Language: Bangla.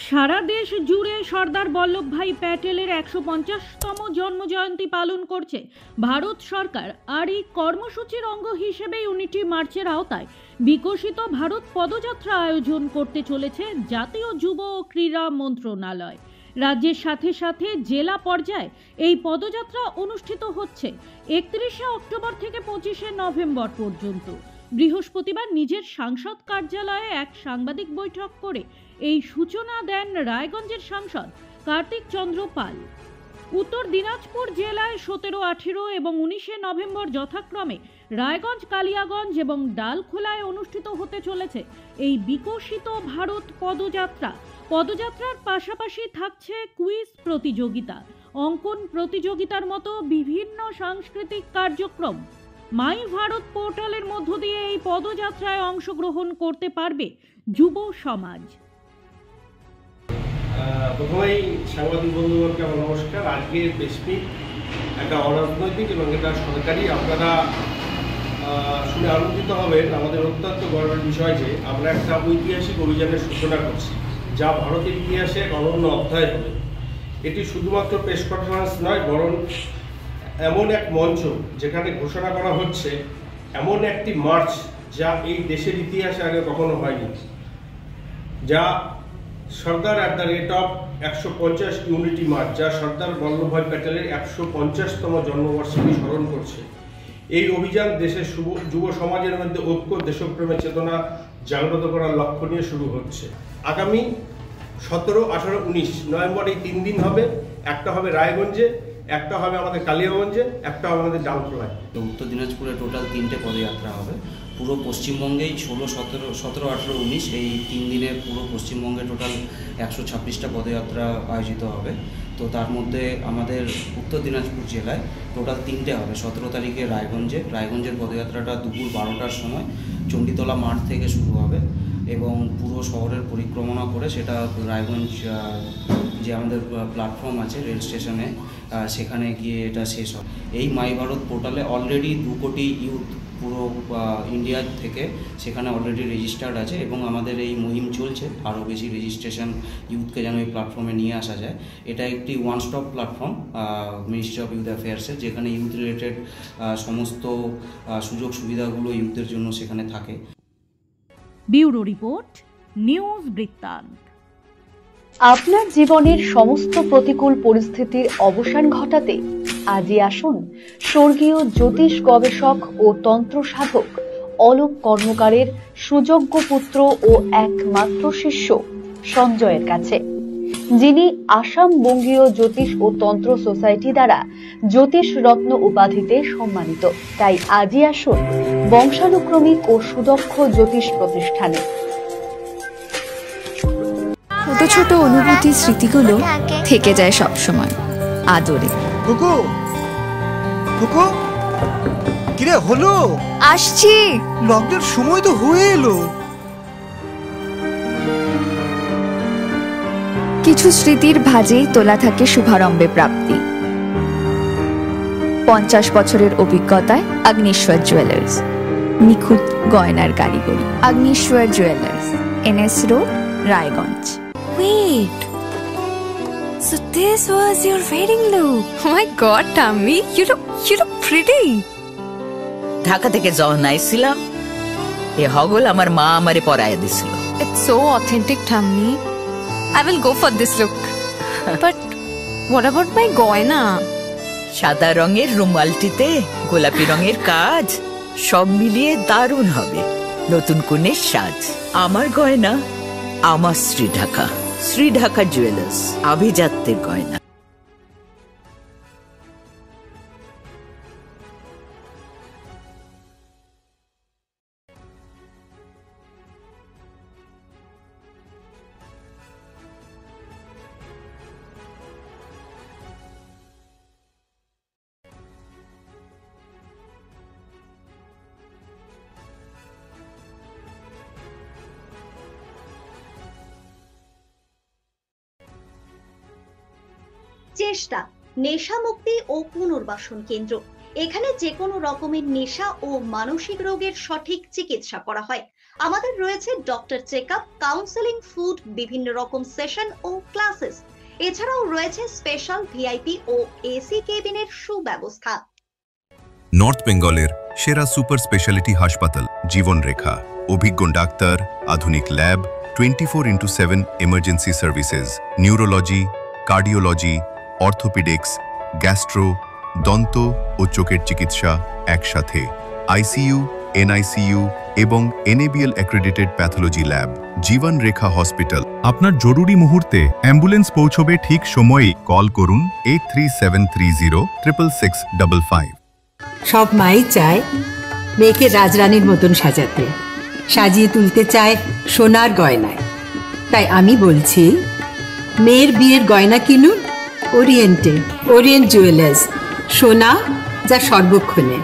সারা দেশ জুড়ে সর্দার বল্লভভাই প্যাটেলের ১৫০তম জন্মজয়ন্তী পালন করছে ভারত সরকার। আর এই কর্মসূচির অঙ্গ হিসেবে ইউনিটি মার্চের আওতায় বিকশিত ভারত পদযাত্রা আয়োজন করতে চলেছে জাতীয় যুব ও ক্রীড়া মন্ত্রণালয়। রাজ্যের সাথে সাথে জেলা পর্যায়ে এই পদযাত্রা অনুষ্ঠিত হচ্ছে ৩১শে অক্টোবর থেকে ২৫শে নভেম্বর পর্যন্ত। বৃহস্পতিবার নিজের সাংসদ কার্যালয়ে এক সাংবাদিক বৈঠক করে এই সূচনা দেন রায়গঞ্জের সাংসদ কার্তিক চন্দ্র পাল। উত্তর দিনাজপুর জেলায় ১৭, ১৮ এবং ১৯শে নভেম্বর যথাক্রমে রায়গঞ্জ, কালিয়াগঞ্জ এবং ডালখোলায় অনুষ্ঠিত হতে চলেছে এই বিকশিত ভারত পদযাত্রা। পদযাত্রার পাশাপাশি থাকছে কুইজ প্রতিযোগিতা, অঙ্কন প্রতিযোগিতার মতো বিভিন্ন সাংস্কৃতিক কার্যক্রম। মাই ভারত পোর্টালের মধ্য দিয়ে এই পদযাত্রায় অংশগ্রহণ করতে পারবে যুব সমাজ। প্রথমেই সাংবাদিক বন্ধুগণকে আমার নমস্কার। আজকের প্রেসমিট একটা অরাজনৈতিক এবং এটা সরকারি, আপনারা শুনে আনন্দিত হবেন। আমাদের অত্যন্ত গর্বের বিষয় যে আমরা একটা ঐতিহাসিক অভিযানের সূচনা করছি, যা ভারতের ইতিহাসে এক অনন্য অধ্যায় হবে। এটি শুধুমাত্র প্রেস কনফারেন্স নয়, বরং এমন এক মঞ্চ যেখানে ঘোষণা করা হচ্ছে এমন একটি মার্চ যা এই দেশের ইতিহাসে আগে কখনো হয়নি, যা Sardar at the rate of ১৫০ unity march, যা সর্দার বল্লভভাই প্যাটেলের ১৫০তম জন্মবার্ষিকী স্মরণ করছে। এই অভিযান দেশের যুব সমাজের মধ্যে ঐক্য, দেশপ্রেমের চেতনা জাগ্রত করার লক্ষ্য নিয়ে শুরু হচ্ছে। আগামী ১৭, ১৮, ১৯ নভেম্বর এই ৩ দিন হবে। একটা হবে রায়গঞ্জে, একটা হবে আমাদের কালিয়াগঞ্জে, একটা হবে আমাদের ডালখোলায়। উত্তর দিনাজপুরে টোটাল 3টে পদযাত্রা হবে। পুরো পশ্চিমবঙ্গেই ১৬, ১৭, ১৮, ১৯ এই 3 দিনে পুরো পশ্চিমবঙ্গে টোটাল ১২৬টা পদযাত্রা আয়োজিত হবে। তো তার মধ্যে আমাদের উত্তর দিনাজপুর জেলায় টোটাল 3টে হবে। ১৭ তারিখে রায়গঞ্জের পদযাত্রাটা দুপুর ১২টার সময় চণ্ডীতলা মাঠ থেকে শুরু হবে এবং পুরো শহরের পরিক্রমা করে সেটা রায়গঞ্জ যে আমাদের প্ল্যাটফর্ম আছে রেল স্টেশনে, সেখানে গিয়ে এটা শেষ হয়। এই মাই ভারত পোর্টালে অলরেডি ২ কোটি ইউথ পুরো ইন্ডিয়া থেকে সেখানে অলরেডি রেজিস্টার্ড আছে এবং আমাদের এই মুহিম চলছে আরও বেশি রেজিস্ট্রেশন ইউথকে যেন এই প্ল্যাটফর্মে নিয়ে আসা যায়। এটা একটি one stop platform ministry of youth অ্যাফেয়ার্সের, যেখানে ইউথ রিলেটেড সমস্ত সুযোগ সুবিধাগুলো ইউথদের জন্য সেখানে থাকে। ব্যুরো রিপোর্ট, নিউজ বৃত্তান্ত। আপনার জীবনের সমস্ত প্রতিকূল পরিস্থিতির অবসান ঘটাতে আজই আসুন স্বর্গীয় জ্যোতিষ গবেষক ও তন্ত্র সাধক অলোক কর্মকারের সুযোগ্য পুত্র ও একমাত্র শিষ্য সঞ্জয়ের কাছে, যিনি আসাম বঙ্গীয় জ্যোতিষ ও তন্ত্র সোসাইটি দ্বারা জ্যোতিষ রত্ন উপাধিতে সম্মানিত। তাই আজই আসুন বংশানুক্রমিক ও সুদক্ষ জ্যোতিষ প্রতিষ্ঠানে। ছোট ছোট অনুভূতি, স্মৃতিগুলো থেকে যায় সবসময় আদরে। কিরে হলো? আসছি। লকডাউন সময় তো হয়ে এলো। কিছু স্মৃতির ভাজেই তোলা থাকে শুভারম্ভে প্রাপ্তি। ৫০ বছরের অভিজ্ঞতায় আগ্নেশ্বর জুয়েলার্স, নিখুঁত গয়নার কারিগরি। Agneshwar jewellers, NS road, Raiganj. Wait, so this was your wedding look? Oh my God, Tammy, you look pretty. Dhaka থেকে যখন আইছিলাম এ হগল আমার মা আমারে পরাইয়া দিছিল। It's so authentic, Tammy. I will go for this look. But what about my goina? সাদা রঙের রুমালটিতে গোলাপি রঙের কাজ, সব মিলিয়ে দারুণ হবে নতুন কনের সাজ। আমার গয়না আমার শ্রী ঢাকা জুয়েলার্স, আভিজাত্যের গয়না। চেষ্টা নেশা মুক্তি ও পুনর্বাসন কেন্দ্র। এখানে যে কোনো রকমের নেশা ও মানসিক রোগের সঠিক চিকিৎসা করা হয়। আমাদের রয়েছে ডক্টর চেকআপ, কাউন্সেলিং, ফুড, বিভিন্ন রকম সেশন ও ক্লাসেস। এছাড়াও রয়েছে স্পেশাল ভিআইপি ও এসি কেবিনের সুব্যবস্থা। নর্থ বেঙ্গলের সেরা সুপার স্পেশালিটি হাসপাতাল জীবনরেখা, অভিজ্ঞ ডাক্তার, আধুনিক lab, 24/7 emergency services, neurology, cardiology, orthopaedics, gastro, দন্ত ও চোখের চিকিৎসা একসাথে, আইসিইউ, এনআইসিইউ এবং এনএবিএল অ্যাক্রেডিটেড প্যাথোলজি ল্যাব। জীবন রেখা হসপিটাল। আপনার জরুরি মুহূর্তে অ্যাম্বুলেন্স পৌঁছবে ঠিক সময়ে। কল করুন 8373066655। সব মাই চায় মেয়েকে রাজরানীর মতন সাজাতে, সাজিয়ে তুলতে চায় সোনার গয়নায়। তাই আমি বলছি, মেয়ের বিয়ের গয়না কিনুন ওরিয়েন্টে, ওরিয়েন্ট জুয়েলার্স, সোনা যা সর্বক্ষণের।